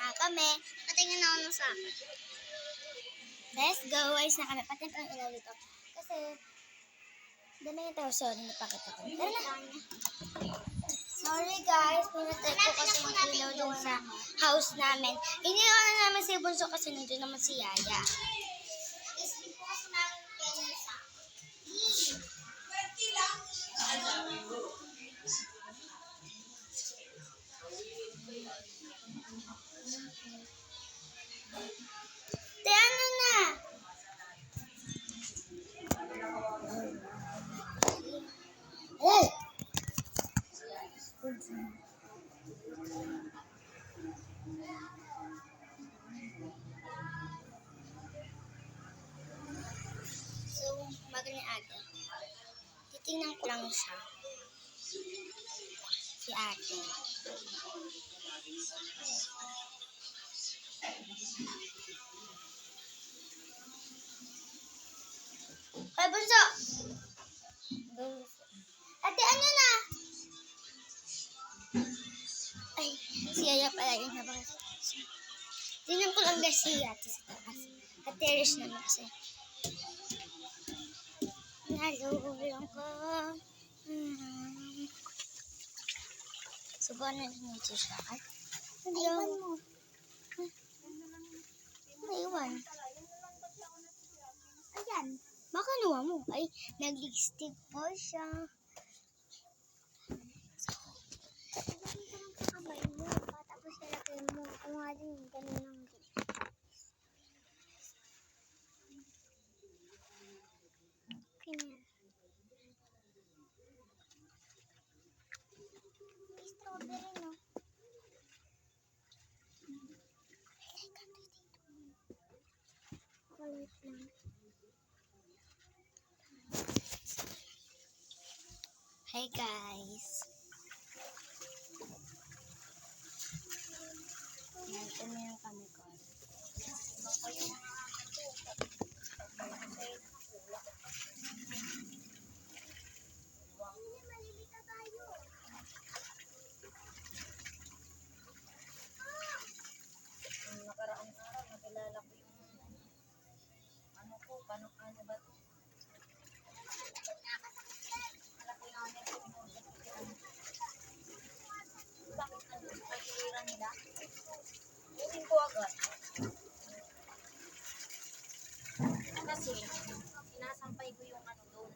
Kami. Patingin ako ng saka. Let's go guys na kami. Patingin ko ng ilaw dito. Kasi, dala yung tao. Sorry, napakita ko. Tara na. Sorry guys, pinatay ko kasi yung ilaw dun sa house namin. Hindi ko na naman si Bunso kasi nandun naman si Yaya. Te, ano na? Hey! So, magaling ate. Titingnan ko lang siya. Si ate. Ay, Bunso! Ate, ano na? Ay, si Yaya pala yun na baka. Tingnan ko lang na si ate sa taas. At terrace naman kasi. Nalulong ko. Subukan na dito siya. Ay, naiwan mo. Naiwan. Ayan. Baka nawa mo. Ay, nag-lipstick po siya. Kabay mo. Tapos lalaki mo. Kung nga din, ganun lang din. Okay na. Strawberry, no? Kulit lang. Hi guys. Ito na yung kami ko. Malilita tayo. Nakaraang araw, nakilala ko yung ano ko, ano ba ito? Bakit nagkakilira nila? Uling ko agad. Kasi, sinasampay ko yung ano doon,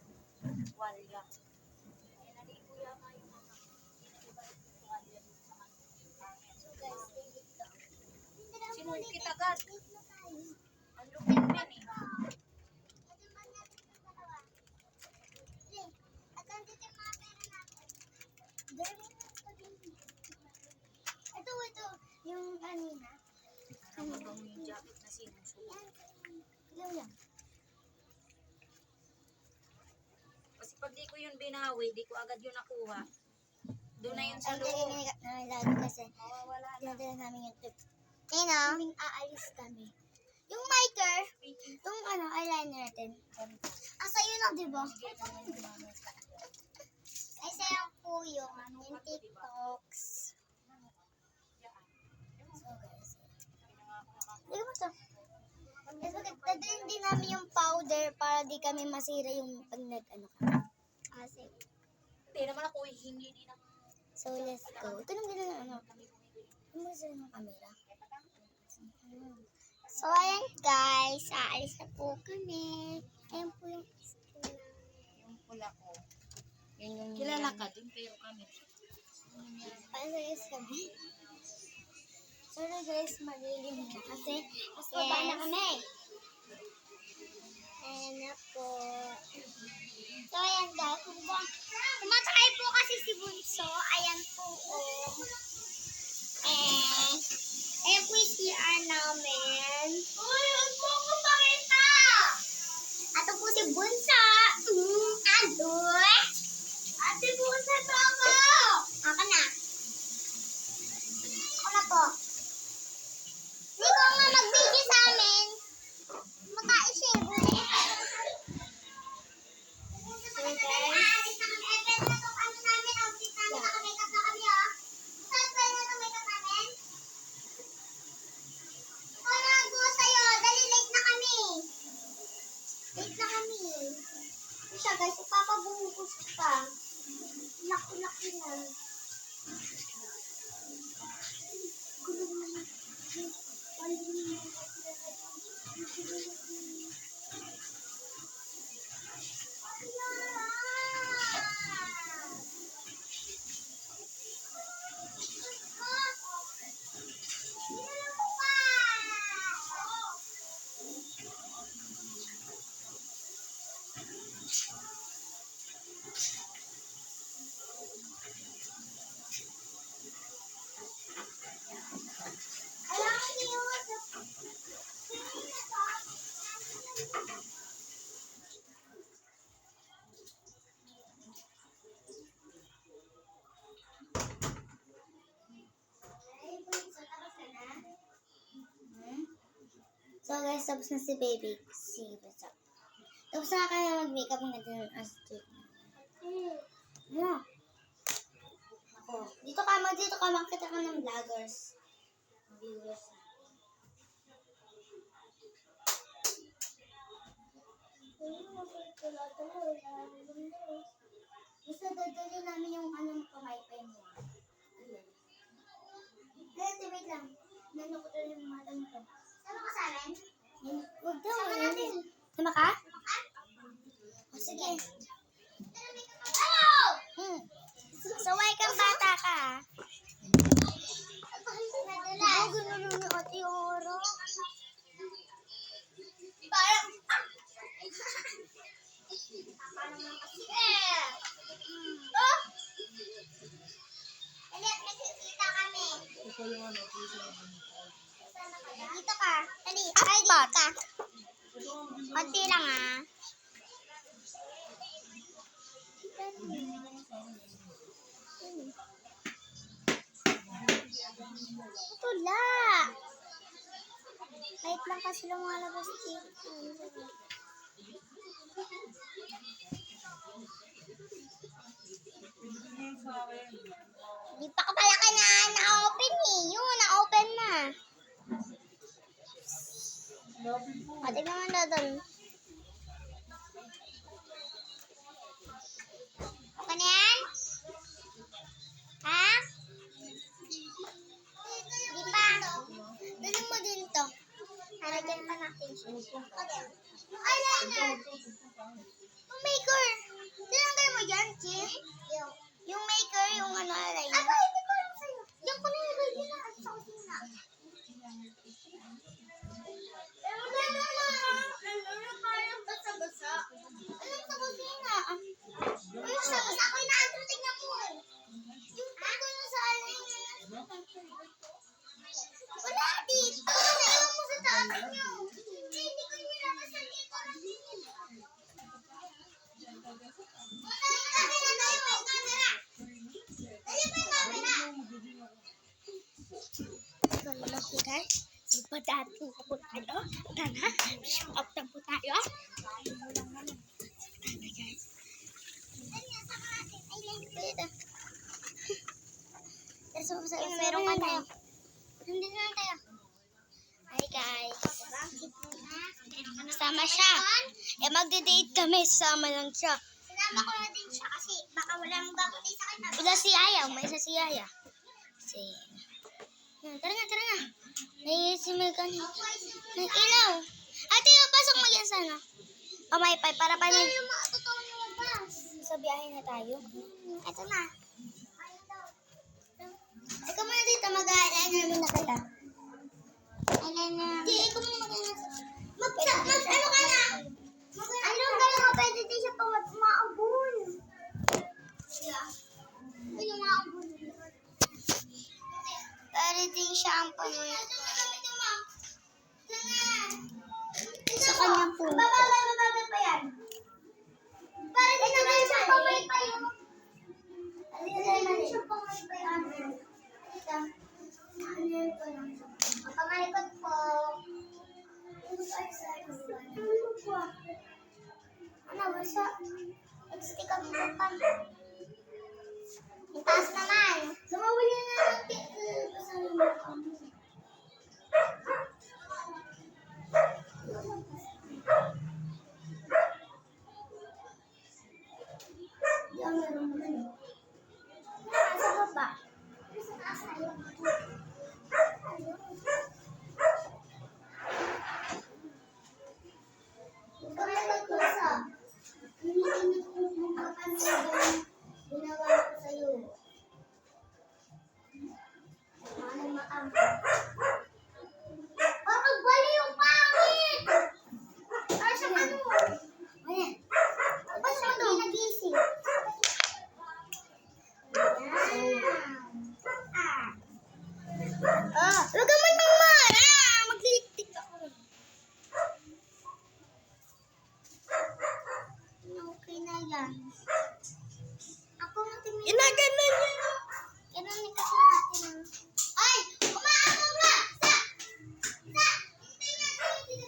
walya. Nalili ko yata yung mga walya doon sa ano. So guys, dito. Sinungkit agad. Ang lupit din eh. Ito, yung kanina. Ano bang yung jacket na sinusuot? Yan. Kasi pag di ko yun binawi, di ko agad yun nakuha. Doon na yun sa Ay, loob. lagi kasi. Mawawala na. Dinadala namin yung tip. Ayun o. Kaming aalis kami. Yung marker, yung eyeliner natin. Sa'yo na, diba? Ay, sa'yo po yung TikToks. So, guys. Hindi mo ito. Dadalhin din namin yung powder para di kami masira yung pag nag-ano kami. Kasi. Hindi naman ako hihingi din ako. So, let's go. Ito lang din na ano. Ano mo sila ng camera? So, ayan guys. Aalis na po kami. Ayan po yung school. Yung pula ko. Yun yung Kilala ka din, pero kami. Aalis kami. Sorry guys, malilim na kasi mas baba na kami. Ayan na po. So, ayan guys. Tumatay po kasi si Bunso. Ayan po. Ayan po yung CR namin. Uy, huwag mo ko pakita! Ato po si Bunso. Adoy! Ate Bunso, tama! Ako na. Ako na po. Hindi ko nga mag-video sa amin. Maka-share. So guys. So guys, tapos na si baby. Si Basa. Tapos na kaya mag-makeup natin as cute. Ano? Ako. Dito ka, makita ka ng vloggers. Viewers na. Gusto dadali namin yung pamaypay mo. Wait lang. Nano ko tayo yung mata mo. Sama ka sa amin? Huwag daw. Sama natin. Sama ka? O, sige. Saway kang bata ka, ha? Oo, gano'n yung ate Oro. Parang... Oh! Dali, nagkikita kami. Dito ka. Dali, ay dito ka. Konti lang, ha? Tula! Kahit lang kasi lumalabas dito. Di pa ka pala ka na-open eh. Yun, na-open na. Pati naman na doon. Okay na yan? Ha? Di pa. Dali mo din to. Haragyan pa natin siya. Okay. Eyeliner. Yung maker. Tinanggal mo dyan, Chip? Yung maker, yung eyeliner. Aba, hindi ko lang sa'yo. Diyan ko nilagay yun na. Sa kusina. Pero gano'n na. Gano'n parang basa-basa. Alam sa kusina. Ano sa basa? Ako yung na-antrotig na po eh. Yung tago na sa eyeliner. Wala dito. Naiwan mo sa taas niyo. Hindi ko nilabas sa dito. Guys, magpadating na po tayo. Tara, show up na po tayo. Tara guys. Meron ka tayo. Nandito na tayo. Hi guys. Kasama siya. Magde-date kami. Sama lang siya. Sinama ko na din siya kasi baka walang babati sa kanya. Wala si Yaya. May isa si Yaya. Tara nga. May simagan. May ilaw. Ate, pasok mo yan sana. Pamaypay para pa may... Sa biyahe na tayo. Ito na. Ikaw muna dito. Mag-eyeliner muna kita. Eyeliner. Di, ikaw muna mag-eyeliner. Ano ka na? Ano ka na? Pwede din siya pa maabon. Ay, yung maabon. Pwede din siya ang pamaypay. Sa kanya po. Bababa pa yan. Para din naman siya pamaypay. Para din siya pamaypay. Pamalikot po. Ano, basta? Stick up mo pa. Itaas naman. Sumawali na natin. Basta mo pa. Yan, meron naman eh. Nasa baba. Sa taas na yun. Huwag ka magpagkusa. Hindi ko kung ginawa ko sa'yo. Ano maampo? Bakit bali yung pangit? Ay, sa ano? Ayan. Ba't siya hindi nagising? Huwag ka man mamara! Magliliktik ako. Okay na yan. Ako matimid. Inaganan niya. Ganun kasi natin. Ay! Umaabot na! Sa! Hintay natin.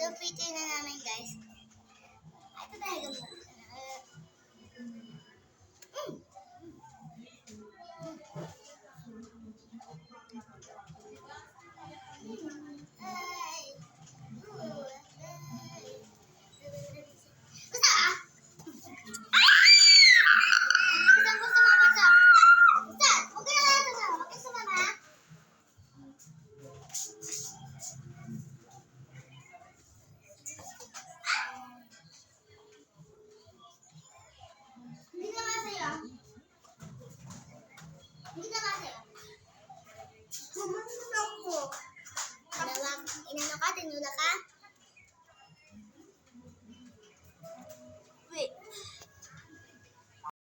So, picture na namin, guys. Ito talaga mo. Hindi na masaya. Hindi na masaya. Inano ka? Tinula ka?